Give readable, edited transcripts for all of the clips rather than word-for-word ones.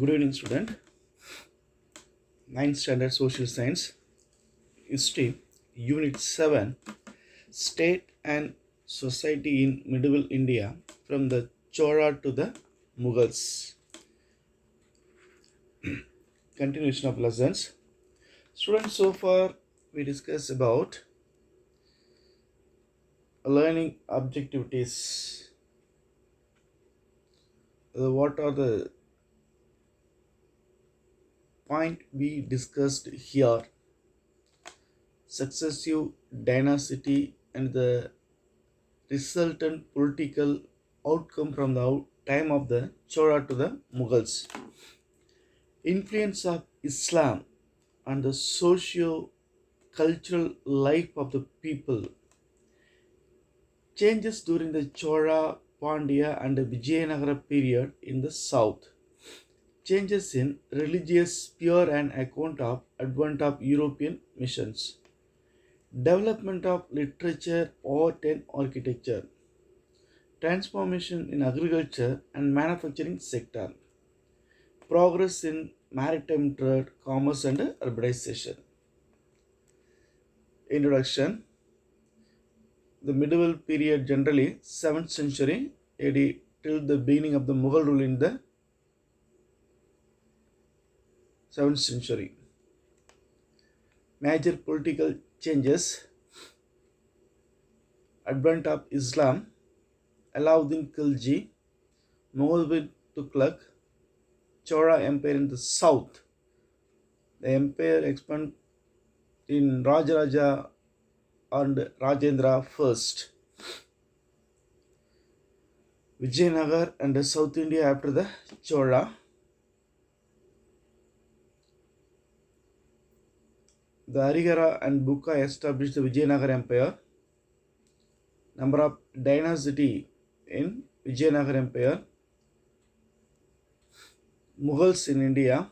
Good evening, student. Ninth Standard Social Science, History, Unit 7, State and Society in Medieval India from the Chora to the Mughals. Continuation of lessons. Students, so far we discussed about learning objectivities. What are the point we discussed here? Successive dynasty and the resultant political outcome from the time of the Chora to the Mughals. Influence of Islam on the socio-cultural life of the people. Changes during the Chora, Pandya and the Vijayanagara period in the south. Changes in religious sphere and account of advent of European missions. Development of literature, art and architecture. Transformation in agriculture and manufacturing sector. Progress in maritime trade, commerce and urbanization. Introduction. The medieval period generally 7th century AD till the beginning of the Mughal rule in the 7th century. Major political changes. Advent of Islam, Alauddin Khilji, Mughal Tughlaq, Chora Empire in the south. The empire expanded in Rajaraja and Rajendra first. Vijayanagar and South India after the Chora. The Arigara and Bukka established the Vijayanagara Empire. Number of dynasty in Vijayanagara Empire. Mughals in India.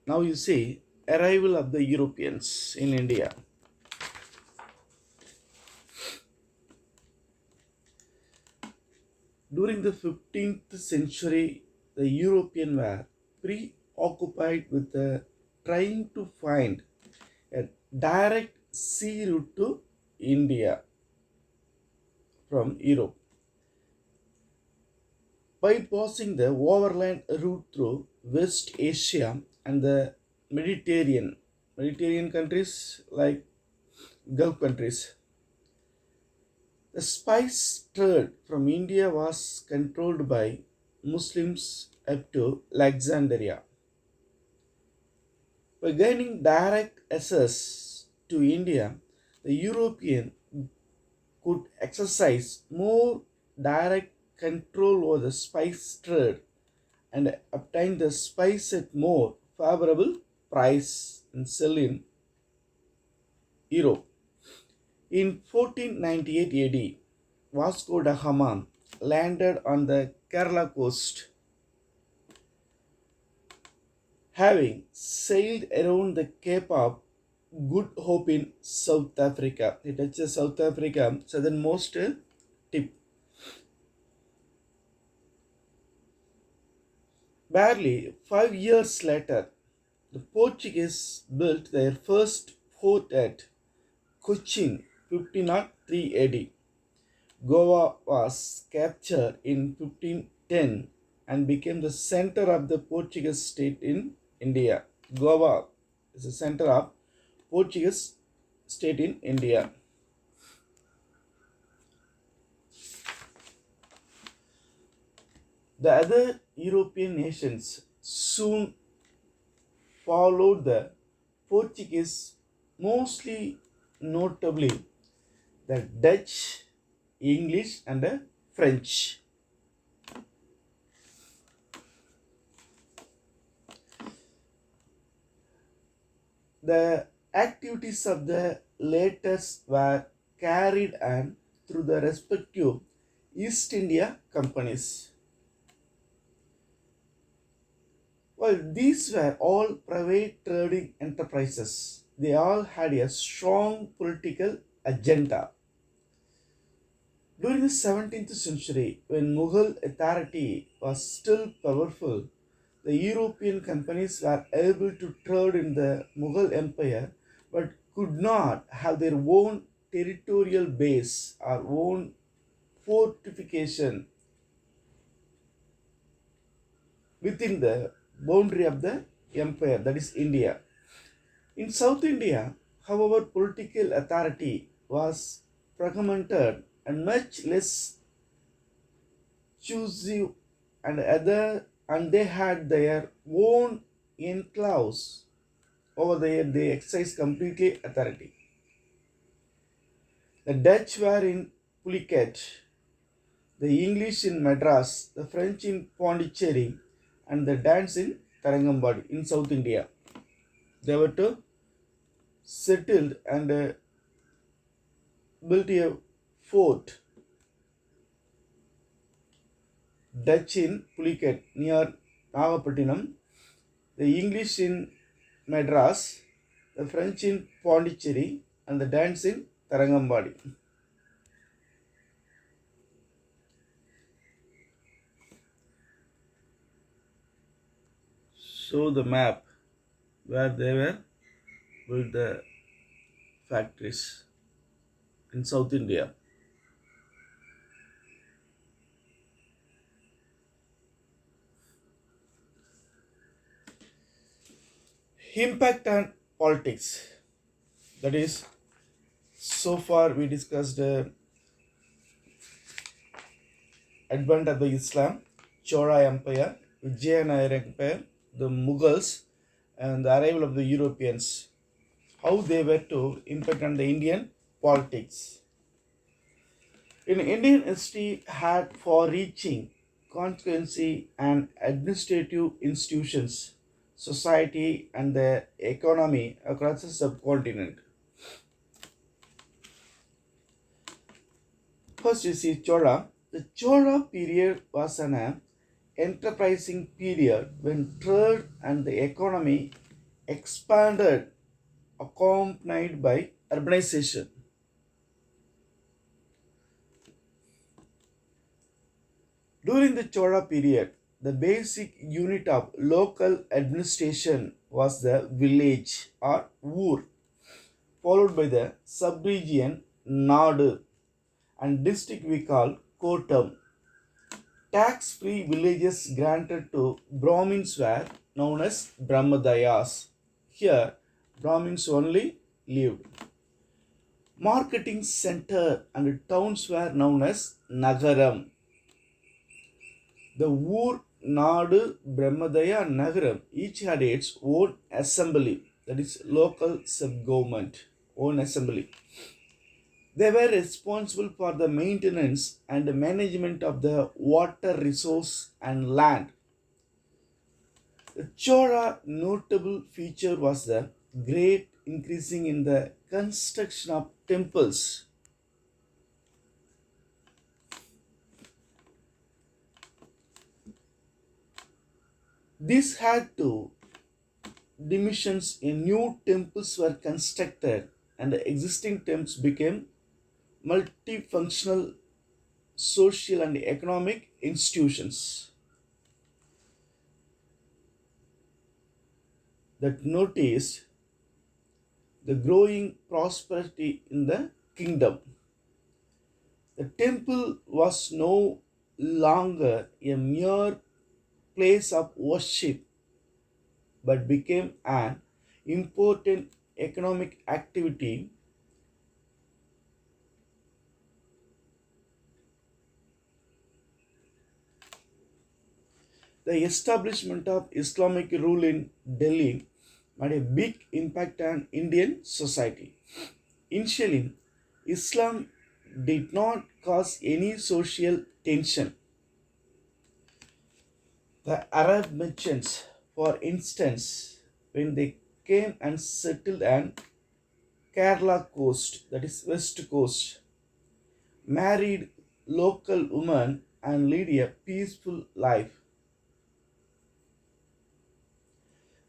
Now you see arrival of the Europeans in India. During the 15th century, the Europeans were preoccupied with trying to find a direct sea route to India from Europe. Bypassing the overland route through West Asia and the Mediterranean countries like Gulf countries. The spice trade from India was controlled by Muslims up to Alexandria. By gaining direct access to India, the European could exercise more direct control over the spice trade and obtain the spice at more favorable price and sell in Europe. In 1498 AD, Vasco da Gama landed on the Kerala coast. Having sailed around the Cape of Good Hope in South Africa, it touches South Africa southernmost tip. Barely 5 years later, the Portuguese built their first fort at Cochin 1503 AD. Goa was captured in 1510 and became the center of the Portuguese state in India. Goa is the center of Portuguese state in India. The other European nations soon followed the Portuguese, mostly notably the Dutch, English and the French. The activities of the latest were carried on through the respective East India companies. While these were all private trading enterprises, they all had a strong political agenda. During the 17th century, when Mughal authority was still powerful, the European companies were able to trade in the Mughal Empire but could not have their own territorial base or own fortification within the boundary of the empire, that is India. In South India, however, political authority was fragmented and much less choosy and they had their own enclaves over there. They exercised completely authority. The Dutch were in Pulicat, the English in Madras, the French in Pondicherry, and the Danes in Tarangambadi in South India. They were to settled and built a fort, Dutch in Pulicat near Nagapattinam, the English in Madras, the French in Pondicherry, and the Danes in Tarangambadi. Show the map where they were built the factories in South India. Impact on politics. That is, so far we discussed advent of the Islam, Chora Empire, Vijayanagara Empire, the Mughals, and the arrival of the Europeans. How they were to impact on the Indian politics. In Indian history had far-reaching consequences and administrative institutions, society and the economy across the subcontinent. First you see Chora. The Chora period was an enterprising period when trade and the economy expanded accompanied by urbanization. During the Chora period, the basic unit of local administration was the village or ur, followed by the sub-region nadu and district we call kotam. Tax-free villages granted to Brahmins were known as Brahmadayas. Here, Brahmins only lived. Marketing center and towns were known as Nagaram. The Ur, Nadu, Brahmadaya, and Nagaram each had its own assembly, that is, local sub government, own assembly. They were responsible for the maintenance and management of the water resource and land. The Chora notable feature was the great increasing in the construction of temples. This had to dimensions in new temples were constructed and the existing temples became multifunctional social and economic institutions that noticed the growing prosperity in the kingdom. The temple was no longer a mere place of worship but became an important economic activity. The establishment of Islamic rule in Delhi made a big impact on Indian society. Initially, Islam did not cause any social tension. The Arab merchants, for instance, when they came and settled on Kerala coast, that is west coast, married local women and lead a peaceful life.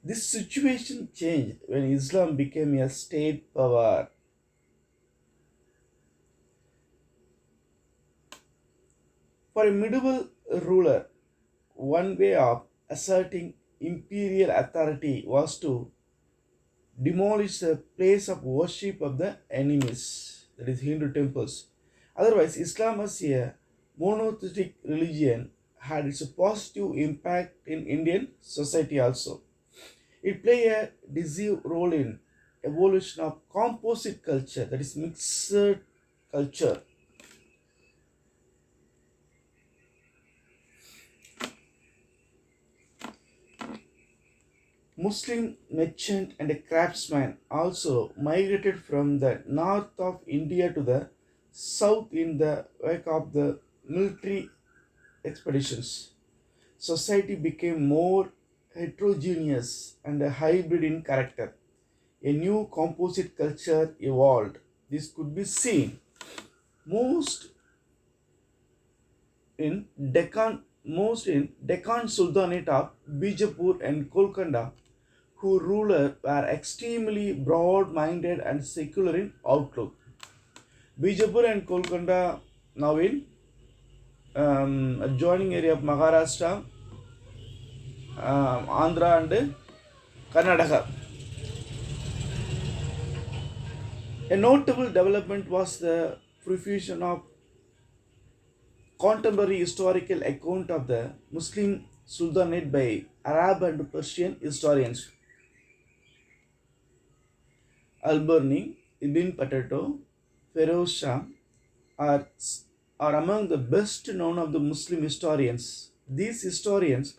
This situation changed when Islam became a state power. For a medieval ruler, one way of asserting imperial authority was to demolish the place of worship of the enemies, that is, Hindu temples. Otherwise, Islam as a monotheistic religion had its positive impact in Indian society also. It played a decisive role in evolution of composite culture, that is mixed culture. Muslim merchant and craftsmen also migrated from the north of India to the south in the wake of the military expeditions. Society became more heterogeneous and a hybrid in character. A new composite culture evolved. This could be seen most most in Deccan Sultanate of Bijapur and Kolkanda, whose rulers were extremely broad-minded and secular in outlook. Bijapur and Kolkanda now in adjoining area of Maharashtra, Andhra and Karnataka. A notable development was the profusion of contemporary historical account of the Muslim Sultanate by Arab and Persian historians. Al-Birni, Ibn Potato, Feroz Shah are, are among the best known of the Muslim historians. These historians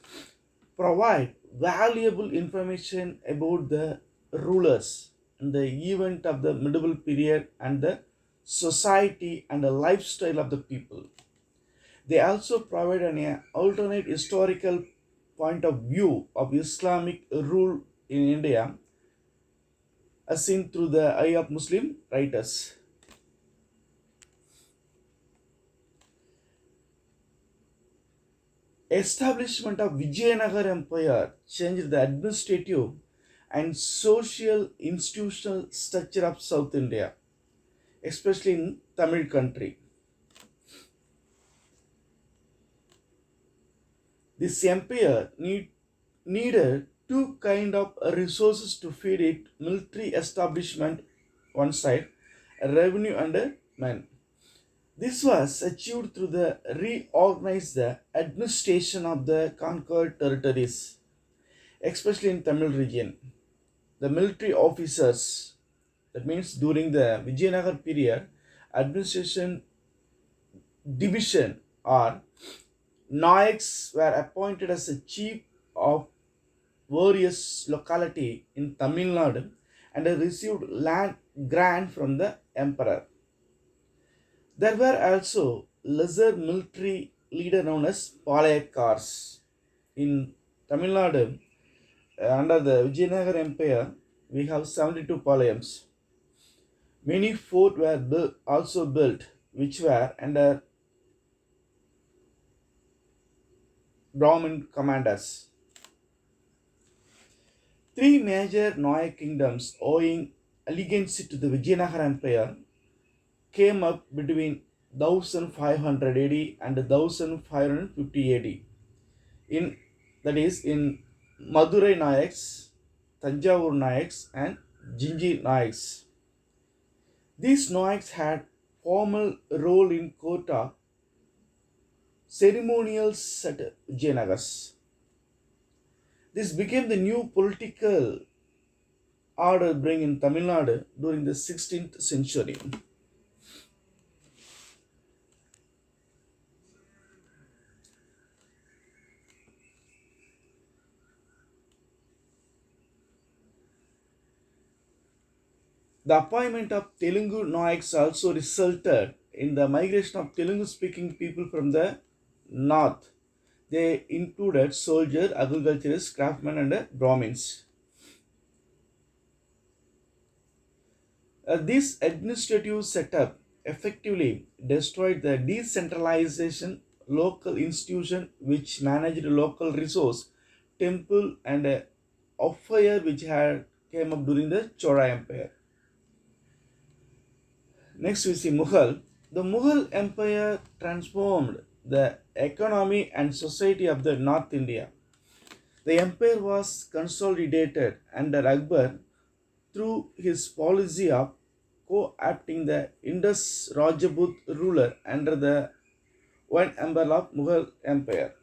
provide valuable information about the rulers and the event of the medieval period and the society and the lifestyle of the people. They also provide an alternate historical point of view of Islamic rule in India as seen through the eye of Muslim writers. Establishment of Vijayanagara Empire changed the administrative and social institutional structure of South India, especially in Tamil country. This empire needed two kind of resources to feed it: military establishment one side, revenue and men. This was achieved through the reorganized the administration of the conquered territories, especially in Tamil region. The military officers, that means during the Vijayanagar period, administration division or Nayaks were appointed as the chief of various locality in Tamil Nadu and received land grant from the emperor. There were also lesser military leader known as Palayakars. In Tamil Nadu, under the Vijayanagar Empire, we have 72 Palayams. Many forts were also built, which were under Brahmin commanders. Three major Nayak kingdoms owing allegiance to the Vijayanagara Empire came up between 1500 AD and 1550 AD. In that is in Madurai Nayaks, Tanjavur Nayaks, and Jinji Nayaks. These Nayaks had formal role in court of ceremonials at Vijayanagas. This became the new political order bring in Tamil Nadu during the 16th century. The appointment of Telugu Nayaks also resulted in the migration of Telugu speaking people from the north. They included soldiers, agriculturists, craftsmen, and Brahmins. This administrative setup effectively destroyed the decentralization local institution which managed local resource, temple, and affair which had came up during the Chora Empire. Next we see Mughal. The Mughal Empire transformed the economy and society of the North India. The empire was consolidated under Akbar through his policy of co-opting the Indus Rajput ruler under the one umbrella of Mughal Empire.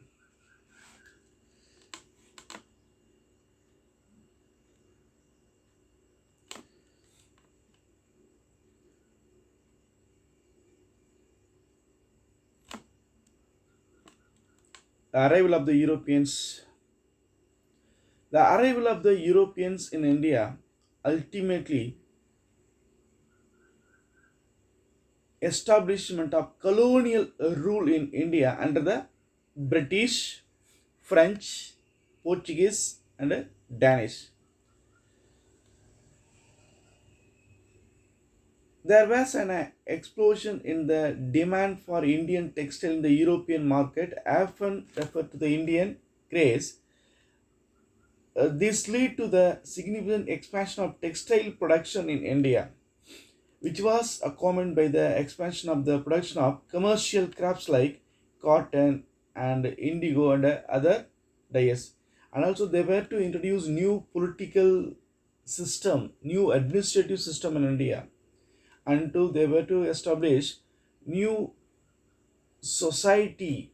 The arrival of the Europeans. The arrival of the Europeans in India ultimately establishment of colonial rule in India under the British, French, Portuguese, and Danish. There was an explosion in the demand for Indian textile in the European market, often referred to the Indian craze. This led to the significant expansion of textile production in India, which was accompanied by the expansion of the production of commercial crops like cotton and indigo and other dyes. And also they were to introduce new political system, new administrative system in India, and they were to establish new society.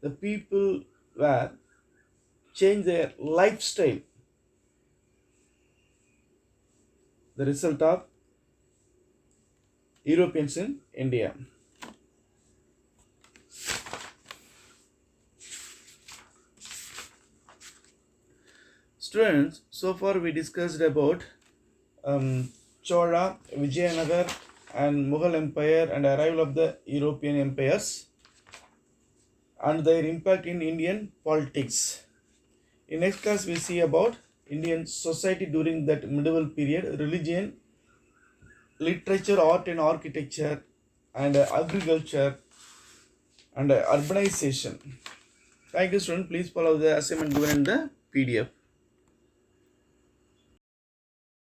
The people were change their lifestyle, the result of Europeans in India. Students, so far we discussed about Chola, Vijayanagar, and Mughal Empire and arrival of the European empires and their impact in Indian politics. In next class, we see about Indian society during that medieval period, religion, literature, art and architecture, and agriculture and urbanization. Thank you, student. Please follow the assignment given in the PDF.